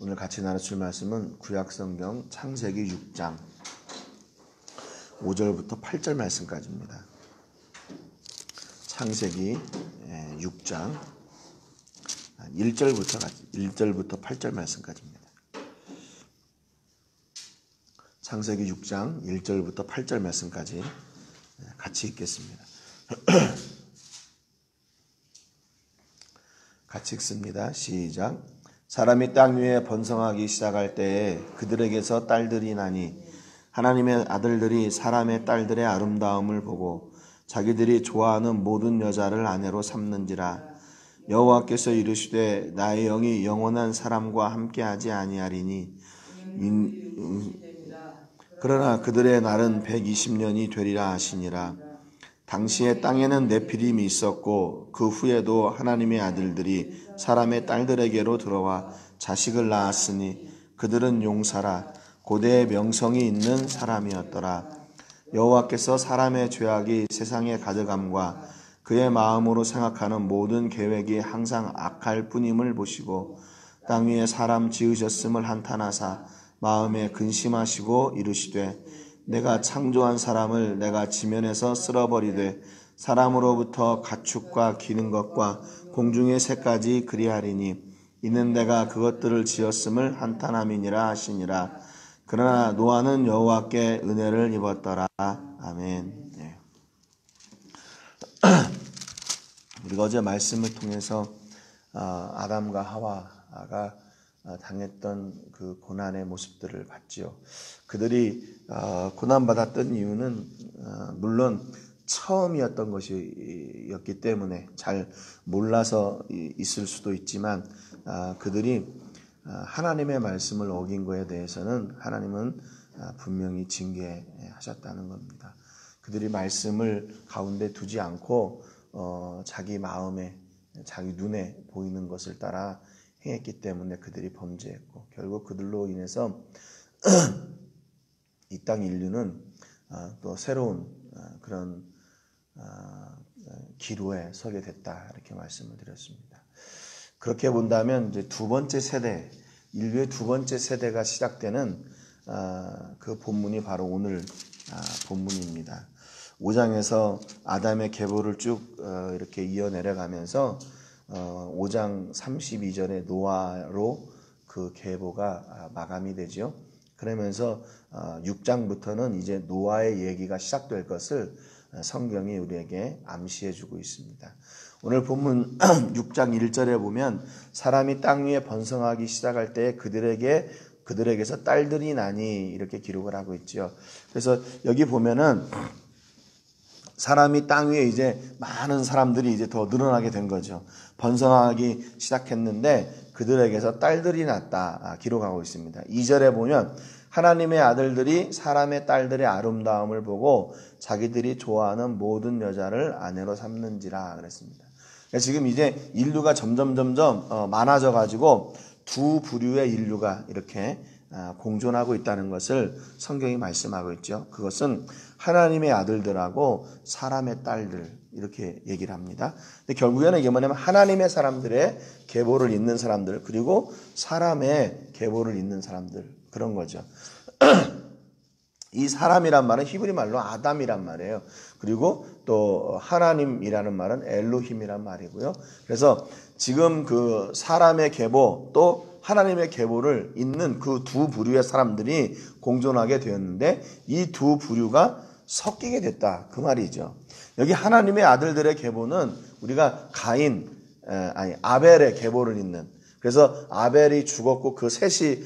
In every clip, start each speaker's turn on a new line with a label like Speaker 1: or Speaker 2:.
Speaker 1: 오늘 같이 나누실 말씀은 구약성경 창세기 6장 5절부터 8절 말씀까지입니다. 창세기 6장 1절부터 8절 말씀까지입니다. 창세기 6장 1절부터 8절 말씀까지 같이 읽겠습니다. 같이 읽습니다. 시작. 사람이 땅 위에 번성하기 시작할 때에 그들에게서 딸들이 나니 하나님의 아들들이 사람의 딸들의 아름다움을 보고 자기들이 좋아하는 모든 여자를 아내로 삼는지라. 여호와께서 이르시되 나의 영이 영원한 사람과 함께하지 아니하리니 그러나 그들의 날은 120년이 되리라 하시니라. 당시에 땅에는 네피림이 있었고 그 후에도 하나님의 아들들이 사람의 딸들에게로 들어와 자식을 낳았으니 그들은 용사라 고대의 명성이 있는 사람이었더라. 여호와께서 사람의 죄악이 세상에 가득함과 그의 마음으로 생각하는 모든 계획이 항상 악할 뿐임을 보시고 땅 위에 사람 지으셨음을 한탄하사 마음에 근심하시고 이르시되 내가 창조한 사람을 내가 지면에서 쓸어버리되 사람으로부터 가축과 기는 것과 공중의 새까지 그리하리니 이는 내가 그것들을 지었음을 한탄함이니라 하시니라. 그러나 노아는 여호와께 은혜를 입었더라. 아멘. 네. 우리가 어제 말씀을 통해서 아담과 하와가 당했던 그 고난의 모습들을 봤지요. 그들이 고난받았던 이유는 물론 처음이었던 것이었기 때문에 잘 몰라서 있을 수도 있지만 그들이 하나님의 말씀을 어긴 것에 대해서는 하나님은 분명히 징계하셨다는 겁니다. 그들이 말씀을 가운데 두지 않고 자기 마음에 자기 눈에 보이는 것을 따라 행했기 때문에 그들이 범죄했고 결국 그들로 인해서 이 땅 인류는 또 새로운 그런 기로에 서게 됐다 이렇게 말씀을 드렸습니다. 그렇게 본다면 이제 두 번째 세대 인류의 두 번째 세대가 시작되는 그 본문이 바로 오늘 본문입니다. 5장에서 아담의 계보를 쭉 이렇게 이어 내려가면서 5장 32절에 노아로 그 계보가 마감이 되죠. 그러면서 6장부터는 이제 노아의 얘기가 시작될 것을 성경이 우리에게 암시해 주고 있습니다. 오늘 본문 6장 1절에 보면 사람이 땅 위에 번성하기 시작할 때 그들에게서 딸들이 나니 이렇게 기록을 하고 있죠. 그래서 여기 보면은 사람이 땅 위에 이제 많은 사람들이 이제 더 늘어나게 된 거죠. 번성하기 시작했는데 그들에게서 딸들이 났다 기록하고 있습니다. 2절에 보면 하나님의 아들들이 사람의 딸들의 아름다움을 보고 자기들이 좋아하는 모든 여자를 아내로 삼는지라 그랬습니다. 그러니까 지금 이제 인류가 점점 많아져 가지고 두 부류의 인류가 이렇게 공존하고 있다는 것을 성경이 말씀하고 있죠. 그것은 하나님의 아들들하고 사람의 딸들 이렇게 얘기를 합니다. 근데 결국에는 이게 뭐냐면 하나님의 사람들의 계보를 잇는 사람들 그리고 사람의 계보를 잇는 사람들 그런 거죠. 이 사람이란 말은 히브리 말로 아담이란 말이에요. 그리고 또 하나님이라는 말은 엘로힘이란 말이고요. 그래서 지금 그 사람의 계보 또 하나님의 계보를 잇는 그 두 부류의 사람들이 공존하게 되었는데 이 두 부류가 섞이게 됐다 그 말이죠. 여기 하나님의 아들들의 계보는 우리가 아벨의 계보를 잇는 그래서 아벨이 죽었고 그 셋이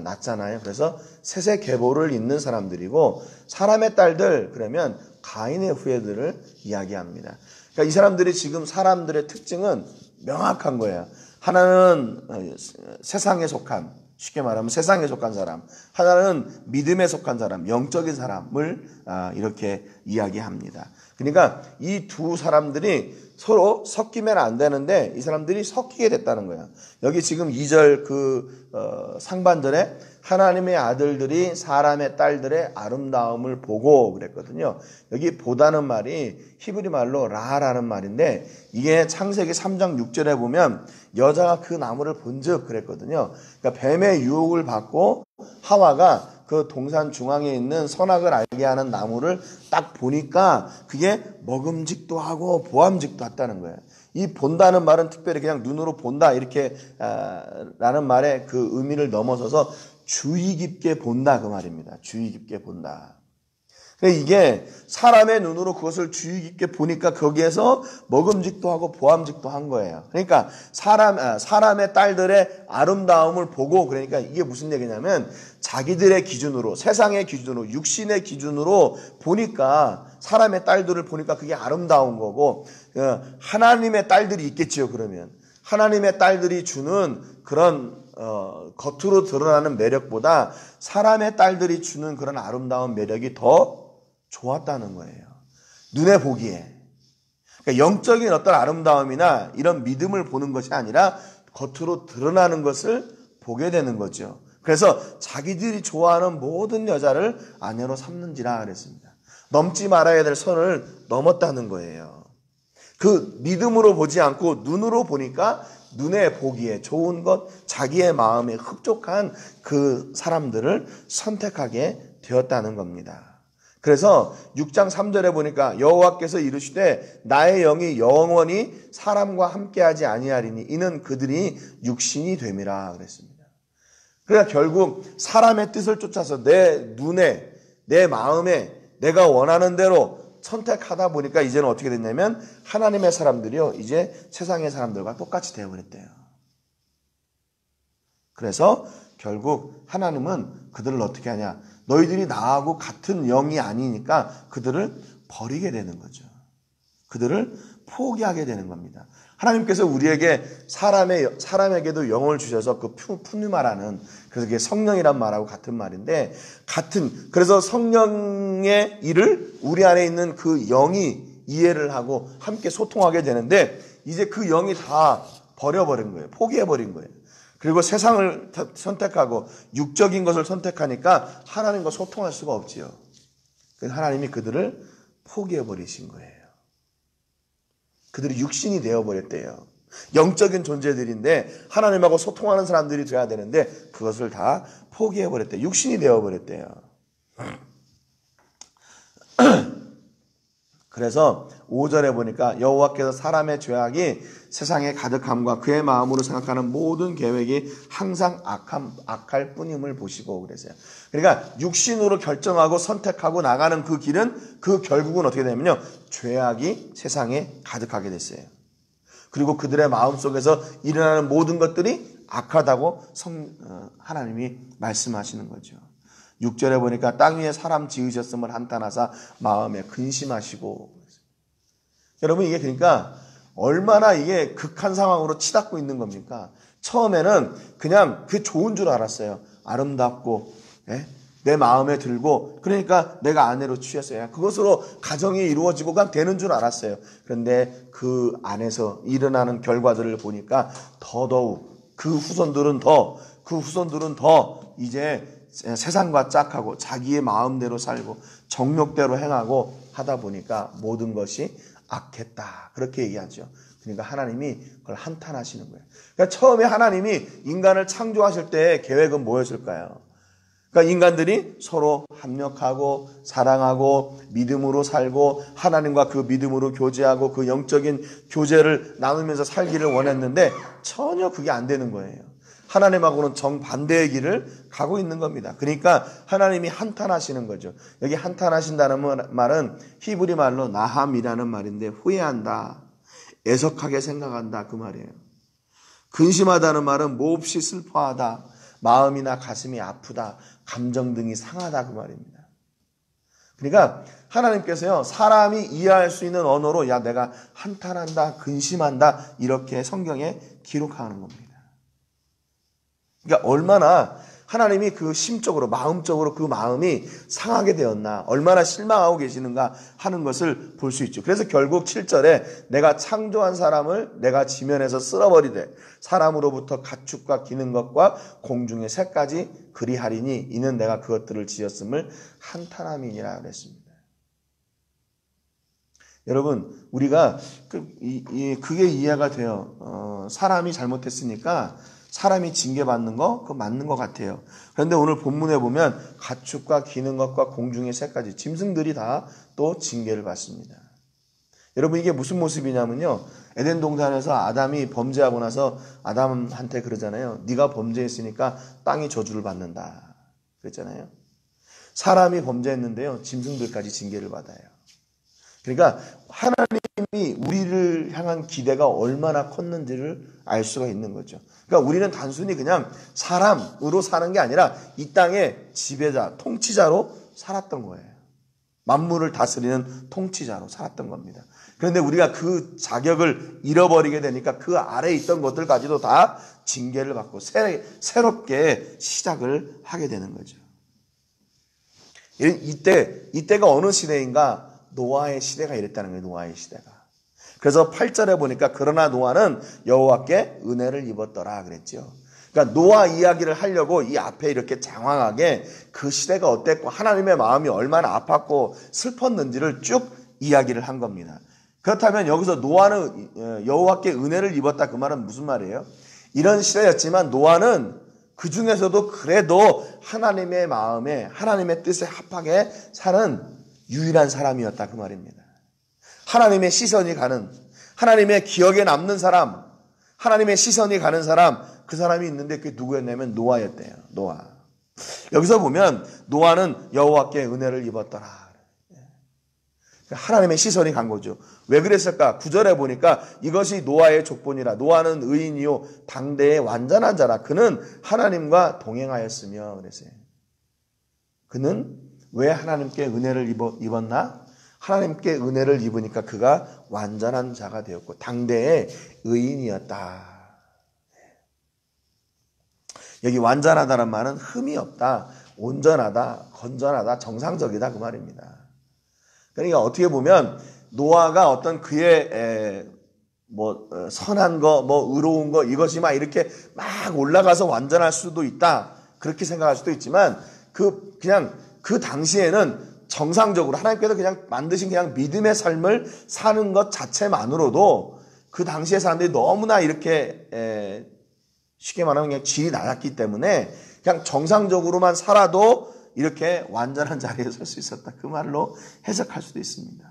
Speaker 1: 났잖아요. 그래서 셋의 계보를 잇는 사람들이고 사람의 딸들 그러면 가인의 후예들을 이야기합니다. 그러니까 이 사람들이 지금 사람들의 특징은 명확한 거예요. 하나는 세상에 속한 쉽게 말하면 세상에 속한 사람 하나는 믿음에 속한 사람 영적인 사람을 이렇게 이야기합니다. 그러니까 이 두 사람들이 서로 섞이면 안 되는데 이 사람들이 섞이게 됐다는 거야. 여기 지금 2절 상반절에 하나님의 아들들이 사람의 딸들의 아름다움을 보고 그랬거든요. 여기 보다는 말이 히브리 말로 라라는 말인데 이게 창세기 3장 6절에 보면 여자가 그 나무를 본즉 그랬거든요. 그러니까 뱀의 유혹을 받고 하와가 그 동산 중앙에 있는 선악을 알게 하는 나무를 딱 보니까 그게 먹음직도 하고 보암직도 했다는 거예요. 이 본다는 말은 특별히 그냥 눈으로 본다 이렇게 라는 말의 그 의미를 넘어서서 주의 깊게 본다 그 말입니다. 주의 깊게 본다. 이게 사람의 눈으로 그것을 주의 깊게 보니까 거기에서 먹음직도 하고 보암직도 한 거예요. 그러니까 사람의 딸들의 아름다움을 보고 그러니까 이게 무슨 얘기냐면 자기들의 기준으로 세상의 기준으로 육신의 기준으로 보니까 사람의 딸들을 보니까 그게 아름다운 거고 하나님의 딸들이 있겠지요. 그러면 하나님의 딸들이 주는 그런 겉으로 드러나는 매력보다 사람의 딸들이 주는 그런 아름다운 매력이 더 좋았다는 거예요. 눈에 보기에. 그러니까 영적인 어떤 아름다움이나 이런 믿음을 보는 것이 아니라 겉으로 드러나는 것을 보게 되는 거죠. 그래서 자기들이 좋아하는 모든 여자를 아내로 삼는지라 그랬습니다. 넘지 말아야 될 선을 넘었다는 거예요. 그 믿음으로 보지 않고 눈으로 보니까 눈에 보기에 좋은 것, 자기의 마음에 흡족한 그 사람들을 선택하게 되었다는 겁니다. 그래서 6장 3절에 보니까 여호와께서 이르시되 나의 영이 영원히 사람과 함께하지 아니하리니 이는 그들이 육신이 됨이라 그랬습니다. 그러니까 결국 사람의 뜻을 쫓아서 내 눈에 내 마음에 내가 원하는 대로 선택하다 보니까 이제는 어떻게 됐냐면 하나님의 사람들이요 이제 세상의 사람들과 똑같이 되어버렸대요. 그래서 결국 하나님은 그들을 어떻게 하냐, 너희들이 나하고 같은 영이 아니니까 그들을 버리게 되는 거죠. 그들을 포기하게 되는 겁니다. 하나님께서 우리에게 사람에게도 영을 주셔서 그 푸뉴마라는, 그래서 그게 성령이란 말하고 같은 말인데, 그래서 성령의 일을 우리 안에 있는 그 영이 이해를 하고 함께 소통하게 되는데, 이제 그 영이 다 버려버린 거예요. 포기해버린 거예요. 그리고 세상을 선택하고 육적인 것을 선택하니까 하나님과 소통할 수가 없지요. 그래서 하나님이 그들을 포기해버리신 거예요. 그들이 육신이 되어버렸대요. 영적인 존재들인데 하나님하고 소통하는 사람들이 돼야 되는데 그것을 다 포기해버렸대요. 육신이 되어버렸대요. 그래서 5절에 보니까 여호와께서 사람의 죄악이 세상에 가득함과 그의 마음으로 생각하는 모든 계획이 항상 악할 뿐임을 보시고 그랬어요. 그러니까 육신으로 결정하고 선택하고 나가는 그 길은 그 결국은 어떻게 되냐면요, 죄악이 세상에 가득하게 됐어요. 그리고 그들의 마음속에서 일어나는 모든 것들이 악하다고 하나님이 말씀하시는 거죠. 6절에 보니까 땅 위에 사람 지으셨음을 한탄하사 마음에 근심하시고. 여러분, 이게 그러니까 얼마나 이게 극한 상황으로 치닫고 있는 겁니까? 처음에는 그냥 그게 좋은 줄 알았어요. 아름답고 내 마음에 들고, 그러니까 내가 아내로 취했어요. 그것으로 가정이 이루어지고 그냥 되는 줄 알았어요. 그런데 그 안에서 일어나는 결과들을 보니까 더더욱 그 후손들은 더 이제 세상과 짝하고 자기의 마음대로 살고 정욕대로 행하고 하다 보니까 모든 것이 악했다, 그렇게 얘기하죠. 그러니까 하나님이 그걸 한탄하시는 거예요. 그러니까 처음에 하나님이 인간을 창조하실 때의 계획은 뭐였을까요? 그러니까 인간들이 서로 합력하고 사랑하고 믿음으로 살고 하나님과 그 믿음으로 교제하고 그 영적인 교제를 나누면서 살기를 원했는데 전혀 그게 안 되는 거예요. 하나님하고는 정반대의 길을 가고 있는 겁니다. 그러니까 하나님이 한탄하시는 거죠. 여기 한탄하신다는 말은 히브리 말로 나함이라는 말인데, 후회한다, 애석하게 생각한다, 그 말이에요. 근심하다는 말은 몹시 슬퍼하다, 마음이나 가슴이 아프다, 감정 등이 상하다, 그 말입니다. 그러니까 하나님께서요, 사람이 이해할 수 있는 언어로 내가 한탄한다, 근심한다, 이렇게 성경에 기록하는 겁니다. 그러니까 얼마나 하나님이 그 심적으로 마음적으로 그 마음이 상하게 되었나, 얼마나 실망하고 계시는가 하는 것을 볼 수 있죠. 그래서 결국 7절에 내가 창조한 사람을 내가 지면에서 쓸어버리되 사람으로부터 가축과 기는 것과 공중의 새까지 그리하리니 이는 내가 그것들을 지었음을 한탄함이니라 그랬습니다. 여러분, 우리가 그게 이해가 돼요. 사람이 잘못했으니까 사람이 징계받는 거 그거 맞는 것 같아요. 그런데 오늘 본문에 보면 가축과 기는 것과 공중의 새까지 짐승들이 다 또 징계를 받습니다. 여러분, 이게 무슨 모습이냐면요, 에덴 동산에서 아담이 범죄하고 나서 아담한테 그러잖아요. 네가 범죄했으니까 땅이 저주를 받는다 그랬잖아요. 사람이 범죄했는데요, 짐승들까지 징계를 받아요. 그러니까 하나님이 우리를 향한 기대가 얼마나 컸는지를 알 수가 있는 거죠. 그러니까 우리는 단순히 그냥 사람으로 사는 게 아니라 이 땅의 지배자, 통치자로 살았던 거예요. 만물을 다스리는 통치자로 살았던 겁니다. 그런데 우리가 그 자격을 잃어버리게 되니까 그 아래에 있던 것들까지도 다 징계를 받고 새롭게 시작을 하게 되는 거죠. 이때가 어느 시대인가? 노아의 시대가 이랬다는 거예요. 노아의 시대가. 그래서 8절에 보니까 그러나 노아는 여호와께 은혜를 입었더라 그랬죠. 그러니까 노아 이야기를 하려고 이 앞에 이렇게 장황하게 그 시대가 어땠고 하나님의 마음이 얼마나 아팠고 슬펐는지를 쭉 이야기를 한 겁니다. 그렇다면 여기서 노아는 여호와께 은혜를 입었다, 그 말은 무슨 말이에요? 이런 시대였지만 노아는 그 중에서도 그래도 하나님의 마음에 하나님의 뜻에 합하게 사는 유일한 사람이었다 그 말입니다. 하나님의 시선이 가는, 하나님의 기억에 남는 사람, 하나님의 시선이 가는 사람, 그 사람이 있는데 그게 누구였냐면 노아였대요. 노아. 여기서 보면 노아는 여호와께 은혜를 입었더라. 하나님의 시선이 간 거죠. 왜 그랬을까? 9절에 보니까 이것이 노아의 족본이라. 노아는 의인이요 당대의 완전한 자라. 그는 하나님과 동행하였으며 그랬어요. 그는 왜 하나님께 은혜를 입었나? 하나님께 은혜를 입으니까 그가 완전한 자가 되었고 당대의 의인이었다. 여기 완전하다는 말은 흠이 없다, 온전하다, 건전하다, 정상적이다 그 말입니다. 그러니까 어떻게 보면 노아가 어떤 그의 선한 거, 의로운 거 이것이 막 이렇게 막 올라가서 완전할 수도 있다 그렇게 생각할 수도 있지만 그냥 그 당시에는 정상적으로 하나님께서 그냥 만드신 그냥 믿음의 삶을 사는 것 자체만으로도 그 당시의 사람들이 너무나 이렇게 쉽게 말하면 그냥 질이 낮았기 때문에 그냥 정상적으로만 살아도 이렇게 완전한 자리에 설 수 있었다. 그 말로 해석할 수도 있습니다.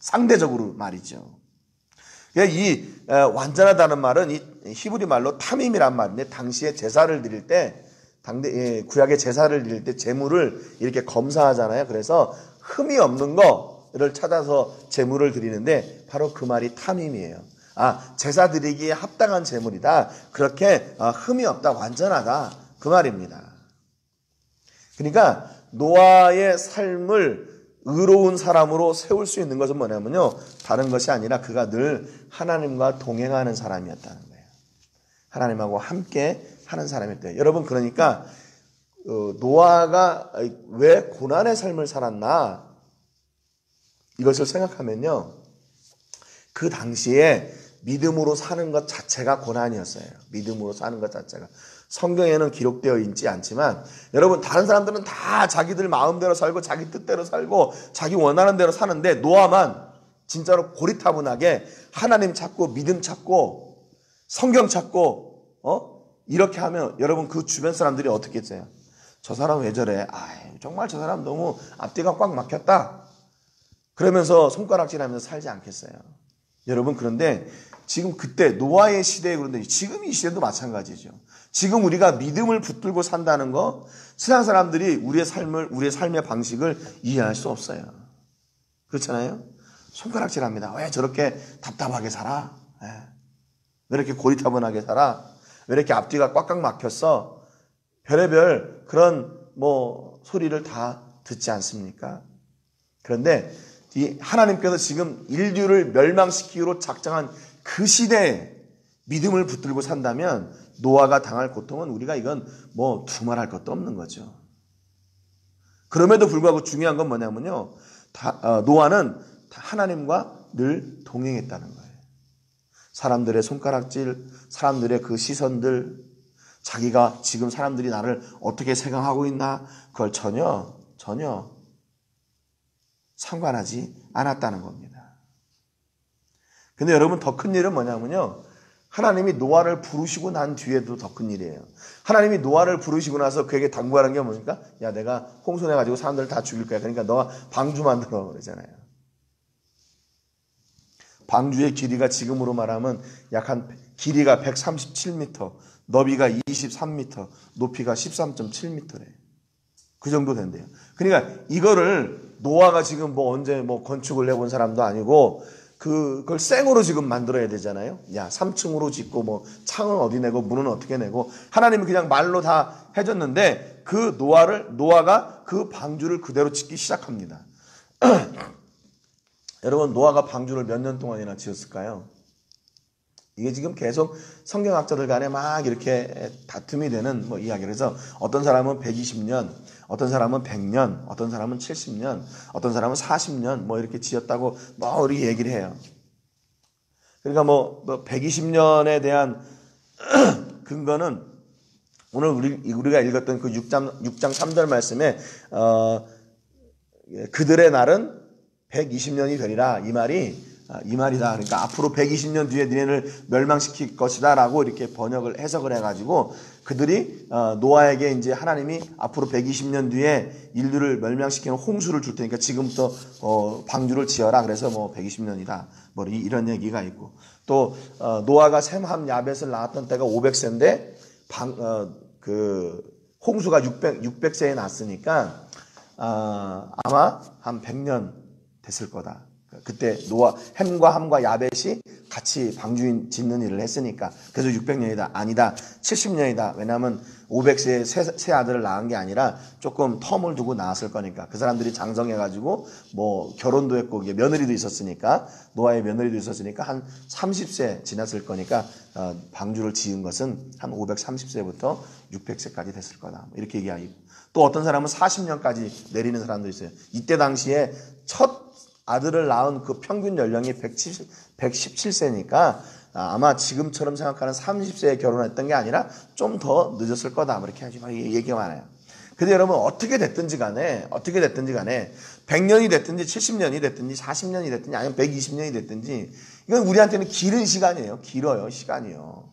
Speaker 1: 상대적으로 말이죠. 이 완전하다는 말은 이 히브리 말로 타밈이란 말인데 당시에 제사를 드릴 때 구약의 제사를 드릴 때 제물을 이렇게 검사하잖아요. 그래서 흠이 없는 거를 찾아서 제물을 드리는데 바로 그 말이 타밈이에요. 제사 드리기에 합당한 제물이다. 그렇게 흠이 없다, 완전하다 그 말입니다. 그러니까 노아의 삶을 의로운 사람으로 세울 수 있는 것은 뭐냐면요, 다른 것이 아니라 그가 늘 하나님과 동행하는 사람이었다는 거예요. 하나님하고 함께 하는 사람이었대요. 여러분, 그러니까 노아가 왜 고난의 삶을 살았나 이것을 생각하면요, 그 당시에 믿음으로 사는 것 자체가 고난이었어요. 믿음으로 사는 것 자체가. 성경에는 기록되어 있지 않지만 여러분, 다른 사람들은 다 자기들 마음대로 살고 자기 뜻대로 살고 자기 원하는 대로 사는데 노아만 진짜로 고리타분하게 하나님 찾고 믿음 찾고 성경 찾고 이렇게 하면 여러분 그 주변 사람들이 어떻게 했어요? 저 사람 왜 저래? 정말 저 사람 너무 앞뒤가 꽉 막혔다. 그러면서 손가락질하면서 살지 않겠어요? 여러분, 그런데 지금 그때 노아의 시대에, 그런데 지금 이 시대도 마찬가지죠. 지금 우리가 믿음을 붙들고 산다는 거, 세상 사람들이 우리의 삶의 방식을 이해할 수 없어요. 그렇잖아요? 손가락질합니다. 왜 저렇게 답답하게 살아? 왜 이렇게 고리타분하게 살아? 왜 이렇게 앞뒤가 꽉꽉 막혔어? 별의별 그런 소리를 다 듣지 않습니까? 그런데 하나님께서 지금 인류를 멸망시키기로 작정한 그 시대에 믿음을 붙들고 산다면 노아가 당할 고통은 우리가 이건 뭐 두말할 것도 없는 거죠. 그럼에도 불구하고 중요한 건 뭐냐면요. 노아는 하나님과 늘 동행했다는 거예요. 사람들의 손가락질, 사람들의 그 시선들, 자기가 지금 사람들이 나를 어떻게 생각하고 있나, 그걸 전혀 상관하지 않았다는 겁니다. 근데 여러분, 더 큰 일은 뭐냐면요. 하나님이 노아를 부르시고 난 뒤에도 더 큰 일이에요. 하나님이 노아를 부르시고 나서 그에게 당부하는 게 뭡니까? 야, 내가 홍수내가지고 사람들 다 죽일 거야. 그러니까 너가 방주 만들어 그러잖아요. 방주의 길이가 지금으로 말하면 길이가 137m, 너비가 23m, 높이가 13.7m래. 그 정도 된대요. 그러니까 이거를 노아가 지금 언제 건축을 해본 사람도 아니고 그걸 생으로 지금 만들어야 되잖아요. 야, 3층으로 짓고 창은 어디 내고 문은 어떻게 내고 하나님은 그냥 말로 다 해줬는데 그 노아가 그 방주를 그대로 짓기 시작합니다. 여러분, 노아가 방주를 몇 년 동안이나 지었을까요? 이게 지금 계속 성경학자들 간에 막 이렇게 다툼이 되는 이야기를 해서 어떤 사람은 120년, 어떤 사람은 100년, 어떤 사람은 70년, 어떤 사람은 40년 이렇게 지었다고 이렇게 얘기를 해요. 그러니까 120년에 대한 근거는 오늘 우리가 읽었던 그 6장 3절 말씀에 그들의 날은 120년이 되리라, 이 말이다. 그러니까 앞으로 120년 뒤에 너희를 멸망시킬 것이다 라고 이렇게 번역을 해석을 해가지고 그들이 노아에게 이제 하나님이 앞으로 120년 뒤에 인류를 멸망시키는 홍수를 줄 테니까 지금부터 방주를 지어라. 그래서 120년이다. 이런 얘기가 있고 또 노아가 셈, 함, 야벳을 낳았던 때가 500세인데 그 홍수가 600세에 났으니까 아마 한 100년 됐을 거다. 그때 햄과 함과 야벳이 같이 방주 짓는 일을 했으니까 그래서 600년이다. 아니다. 70년이다. 왜냐하면 500세에 새 아들을 낳은 게 아니라 조금 텀을 두고 낳았을 거니까 그 사람들이 장성해가지고 결혼도 했고 며느리도 있었으니까 노아의 며느리도 있었으니까 한 30세 지났을 거니까 방주를 지은 것은 한 530세부터 600세까지 됐을 거다. 이렇게 얘기하고 또 어떤 사람은 40년까지 내리는 사람도 있어요. 이때 당시에 첫 아들을 낳은 그 평균 연령이 117세니까 아마 지금처럼 생각하는 30세에 결혼했던 게 아니라 좀 더 늦었을 거다. 이렇게 얘기가 많아요. 근데 여러분, 어떻게 됐든지 간에 100년이 됐든지 70년이 됐든지 40년이 됐든지 아니면 120년이 됐든지 이건 우리한테는 길은 시간이에요. 길어요. 시간이요.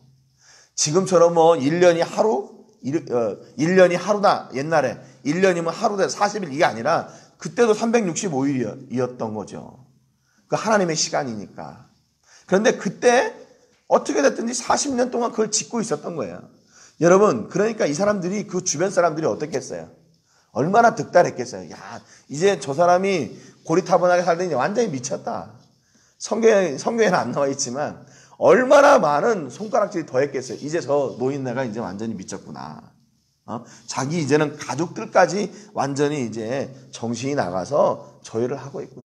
Speaker 1: 지금처럼 1년이 하루? 1년이 하루다. 옛날에 1년이면 하루 돼 40일 이게 아니라 그때도 365일이었던 거죠. 그 하나님의 시간이니까. 그런데 그때 어떻게 됐든지 40년 동안 그걸 짓고 있었던 거예요. 여러분, 그러니까 이 사람들이 그 주변 사람들이 어떻게 했어요? 얼마나 득달했겠어요. 야, 이제 저 사람이 고리타분하게 살더니 완전히 미쳤다. 성경에는 안 나와 있지만 얼마나 많은 손가락질이 더했겠어요. 이제 저 노인네가 이제 완전히 미쳤구나. 자기 이제는 가족들까지 완전히 이제 정신이 나가서 조회를 하고 있구나.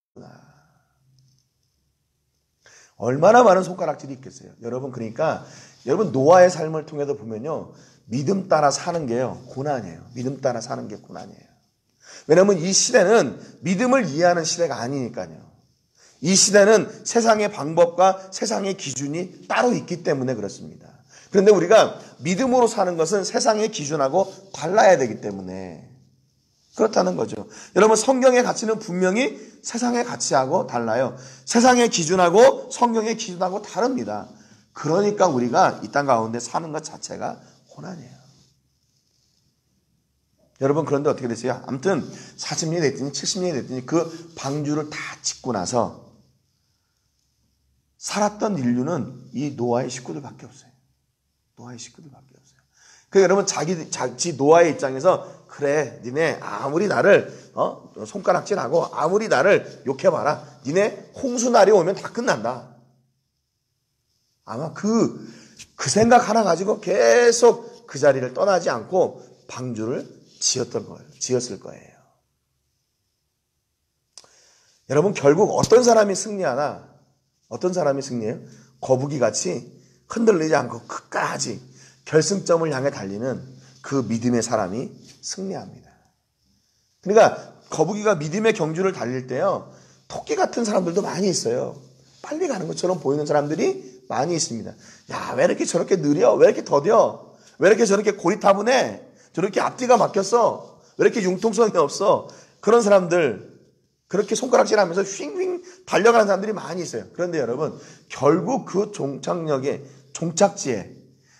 Speaker 1: 얼마나 많은 손가락질이 있겠어요. 여러분, 그러니까 여러분 노아의 삶을 통해서 보면요. 믿음 따라 사는 게요. 고난이에요. 믿음 따라 사는 게 고난이에요. 왜냐하면 이 시대는 믿음을 이해하는 시대가 아니니까요. 이 시대는 세상의 방법과 세상의 기준이 따로 있기 때문에 그렇습니다. 그런데 우리가 믿음으로 사는 것은 세상의 기준하고 달라야 되기 때문에 그렇다는 거죠. 여러분, 성경의 가치는 분명히 세상의 가치하고 달라요. 세상의 기준하고 성경의 기준하고 다릅니다. 그러니까 우리가 이 땅 가운데 사는 것 자체가 고난이에요. 여러분, 그런데 어떻게 됐어요? 아무튼 40년이 됐더니 70년이 됐더니 그 방주를 다 짓고 나서 살았던 인류는 이 노아의 식구들밖에 없어요. 노아의 식구들밖에 없어요. 그러니까 여러분, 자기 노아의 입장에서 그래, 니네 아무리 나를 손가락질하고 아무리 나를 욕해봐라. 니네 홍수날이 오면 다 끝난다. 아마 그 생각 하나 가지고 계속 그 자리를 떠나지 않고 방주를 지었을 거예요. 여러분, 결국 어떤 사람이 승리하나? 어떤 사람이 승리해요? 거북이같이 흔들리지 않고 끝까지 결승점을 향해 달리는 그 믿음의 사람이 승리합니다. 그러니까 거북이가 믿음의 경주를 달릴 때요, 토끼 같은 사람들도 많이 있어요. 빨리 가는 것처럼 보이는 사람들이 많이 있습니다. 야, 왜 이렇게 저렇게 느려? 왜 이렇게 더뎌? 왜 이렇게 저렇게 고리타분해? 저렇게 앞뒤가 막혔어? 왜 이렇게 융통성이 없어? 그런 사람들, 그렇게 손가락질하면서 휙휙 달려가는 사람들이 많이 있어요. 그런데 여러분, 결국 그 종착지에,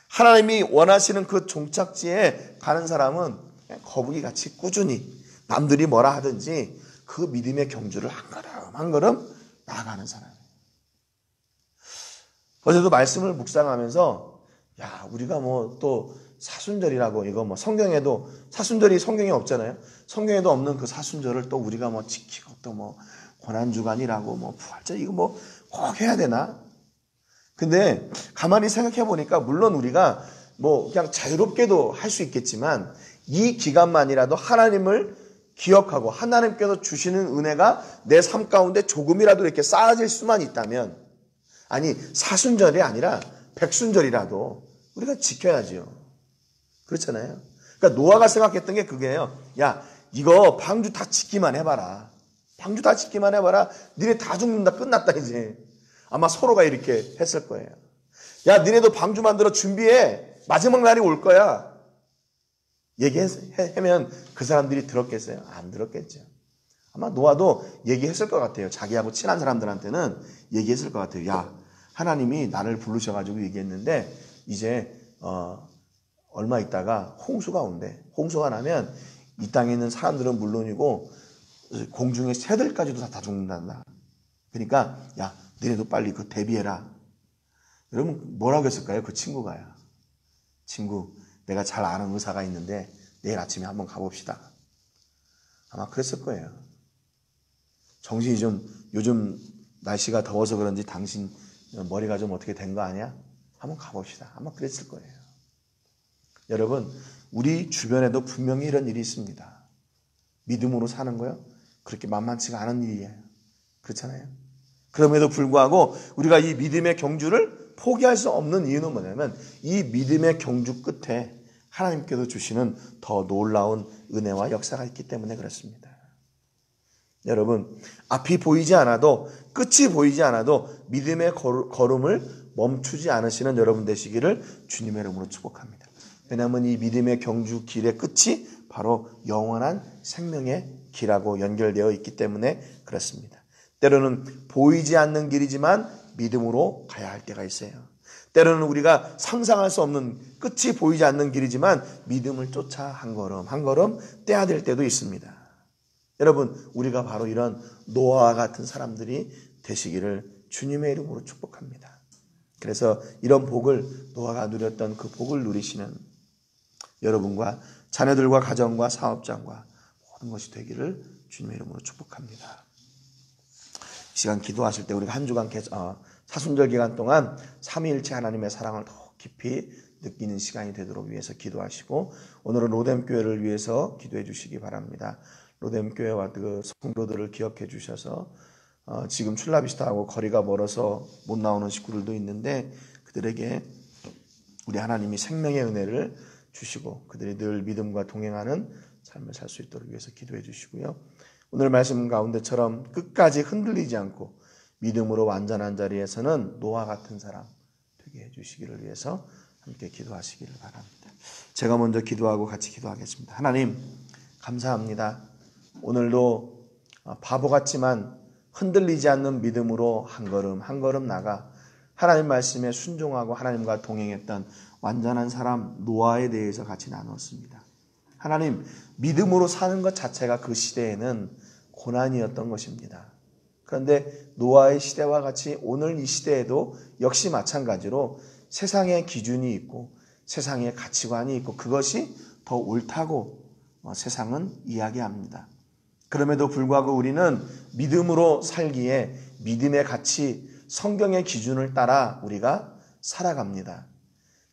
Speaker 1: 하나님이 원하시는 그 종착지에 가는 사람은 거북이같이 꾸준히 남들이 뭐라 하든지 그 믿음의 경주를 한 걸음 한 걸음 나아가는 사람이에요. 어제도 말씀을 묵상하면서, 야, 우리가 뭐 또 사순절이라고, 이거 뭐 성경에도, 사순절이 성경에 없잖아요. 성경에도 없는 그 사순절을 또 우리가 뭐 지키고, 또 뭐 고난주간이라고, 뭐 부활절, 이거 뭐 꼭 해야 되나? 근데 가만히 생각해 보니까, 물론 우리가 뭐 그냥 자유롭게도 할 수 있겠지만, 이 기간만이라도 하나님을 기억하고 하나님께서 주시는 은혜가 내 삶 가운데 조금이라도 이렇게 쌓아질 수만 있다면, 아니 사순절이 아니라 백순절이라도 우리가 지켜야죠. 그렇잖아요. 그러니까 노아가 생각했던 게 그게요. 야, 이거 방주 다 짓기만 해봐라. 방주 다 짓기만 해봐라. 니네 다 죽는다. 끝났다 이제. 아마 서로가 이렇게 했을 거예요. 야, 니네도 방주 만들어 준비해. 마지막 날이 올 거야. 얘기하면 그 사람들이 들었겠어요? 안 들었겠죠. 아마 노아도 얘기했을 것 같아요. 자기하고 친한 사람들한테는 얘기했을 것 같아요. 야, 하나님이 나를 부르셔가지고 얘기했는데 이제 얼마 있다가 홍수가 온대. 홍수가 나면 이 땅에 있는 사람들은 물론이고 공중의 새들까지도 다 죽는단다. 그러니까 야, 너네도 빨리 그 대비해라. 여러분 뭐라고 했을까요? 그 친구가요. 친구, 내가 잘 아는 의사가 있는데 내일 아침에 한번 가봅시다. 아마 그랬을 거예요. 정신이 좀, 요즘 날씨가 더워서 그런지 당신 머리가 좀 어떻게 된 거 아니야? 한번 가봅시다. 아마 그랬을 거예요. 여러분, 우리 주변에도 분명히 이런 일이 있습니다. 믿음으로 사는 거요? 그렇게 만만치가 않은 일이에요. 그렇잖아요? 그럼에도 불구하고 우리가 이 믿음의 경주를 포기할 수 없는 이유는 뭐냐면, 이 믿음의 경주 끝에 하나님께서 주시는 더 놀라운 은혜와 역사가 있기 때문에 그렇습니다. 여러분, 앞이 보이지 않아도, 끝이 보이지 않아도 믿음의 걸음을 멈추지 않으시는 여러분 되시기를 주님의 이름으로 축복합니다. 왜냐하면 이 믿음의 경주 길의 끝이 바로 영원한 생명의 길하고 연결되어 있기 때문에 그렇습니다. 때로는 보이지 않는 길이지만 믿음으로 가야 할 때가 있어요. 때로는 우리가 상상할 수 없는, 끝이 보이지 않는 길이지만 믿음을 쫓아 한 걸음 한 걸음 떼야 될 때도 있습니다. 여러분, 우리가 바로 이런 노아와 같은 사람들이 되시기를 주님의 이름으로 축복합니다. 그래서 이런 복을, 노아가 누렸던 그 복을 누리시는 여러분과 자녀들과 가정과 사업장과 모든 것이 되기를 주님의 이름으로 축복합니다. 이 시간 기도하실 때 우리가 한 주간 사순절 기간 동안 삼위일체 하나님의 사랑을 더 깊이 느끼는 시간이 되도록 위해서 기도하시고, 오늘은 로뎀교회를 위해서 기도해 주시기 바랍니다. 로뎀교회와 그 성도들을 기억해 주셔서 지금 출라비스타하고 거리가 멀어서 못 나오는 식구들도 있는데 그들에게 우리 하나님이 생명의 은혜를 주시고 그들이 늘 믿음과 동행하는 삶을 살 수 있도록 위해서 기도해 주시고요. 오늘 말씀 가운데처럼 끝까지 흔들리지 않고 믿음으로 완전한 자리에서는 노아 같은 사람 되게 해주시기를 위해서 함께 기도하시기를 바랍니다. 제가 먼저 기도하고 같이 기도하겠습니다. 하나님, 감사합니다. 오늘도 바보 같지만 흔들리지 않는 믿음으로 한 걸음 한 걸음 나가 하나님 말씀에 순종하고 하나님과 동행했던 완전한 사람 노아에 대해서 같이 나눴습니다. 하나님, 믿음으로 사는 것 자체가 그 시대에는 고난이었던 것입니다. 그런데 노아의 시대와 같이 오늘 이 시대에도 역시 마찬가지로 세상의 기준이 있고 세상의 가치관이 있고 그것이 더 옳다고 세상은 이야기합니다. 그럼에도 불구하고 우리는 믿음으로 살기에 믿음의 가치, 성경의 기준을 따라 우리가 살아갑니다.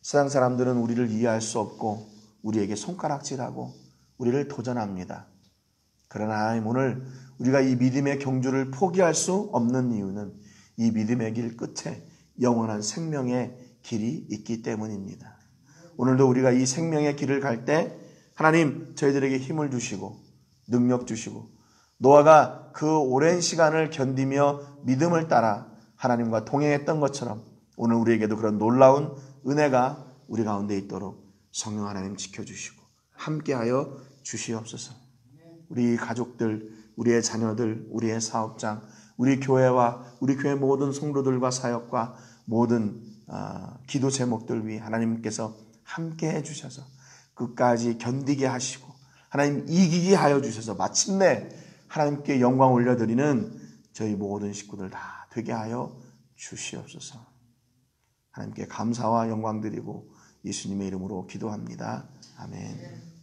Speaker 1: 세상 사람들은 우리를 이해할 수 없고 우리에게 손가락질하고 우리를 도전합니다. 그러나 하나님, 오늘 우리가 이 믿음의 경주를 포기할 수 없는 이유는 이 믿음의 길 끝에 영원한 생명의 길이 있기 때문입니다. 오늘도 우리가 이 생명의 길을 갈 때 하나님 저희들에게 힘을 주시고 능력 주시고 노아가 그 오랜 시간을 견디며 믿음을 따라 하나님과 동행했던 것처럼 오늘 우리에게도 그런 놀라운 은혜가 우리 가운데 있도록 성령 하나님 지켜주시고 함께하여 주시옵소서. 우리 가족들, 우리의 자녀들, 우리의 사업장, 우리 교회와 우리 교회 모든 성도들과 사역과 모든 기도 제목들 위해 하나님께서 함께해 주셔서 끝까지 견디게 하시고 하나님 이기게 하여 주셔서 마침내 하나님께 영광 올려드리는 저희 모든 식구들 다 되게 하여 주시옵소서. 하나님께 감사와 영광 드리고 예수님의 이름으로 기도합니다. 아멘.